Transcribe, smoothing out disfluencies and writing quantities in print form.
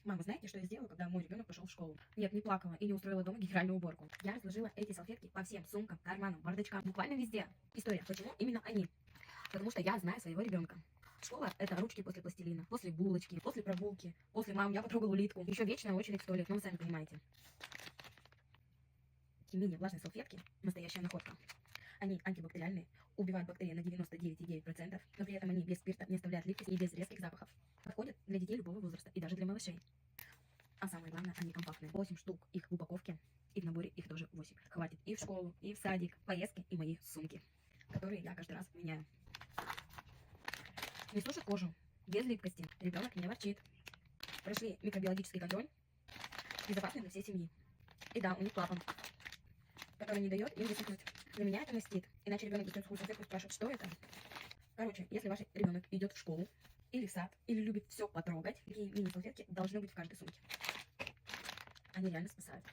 Мама, знаете, что я сделала, когда мой ребенок пошел в школу? Нет, не плакала и не устроила дома генеральную уборку. Я разложила эти салфетки по всем сумкам, карманам, бардачкам, буквально везде. История, почему именно они? Потому что я знаю своего ребенка. Школа — это ручки после пластилина, после булочки, после прогулки, после «мам, я потрогал улитку». Еще вечная очередь в туалет, ну вы сами понимаете. Мини-влажные салфетки — настоящая находка. Они антибактериальные, убивают бактерии на 99,9%, но при этом они без спирта, не оставляют липкости и без резких запахов. Подходят для детей любого возраста и даже для малышей. А самое главное, они компактные. 8 штук их в упаковке, и в наборе их тоже 8. Хватит и в школу, и в садик, поездки, и мои сумки, которые я каждый раз меняю. Не сушит кожу, без липкости, ребенок не ворчит. Прошли микробиологический контроль, безопасный для всей семьи. И да, у них клапан, который не дает им высохнуть. Для меня это мастит, иначе ребенок достает сухую салфетку и спрашивает, что это. Короче, если ваш ребенок идет в школу, или в сад, или любит все потрогать, такие мини-салфетки должны быть в каждой сумке. Они реально спасают.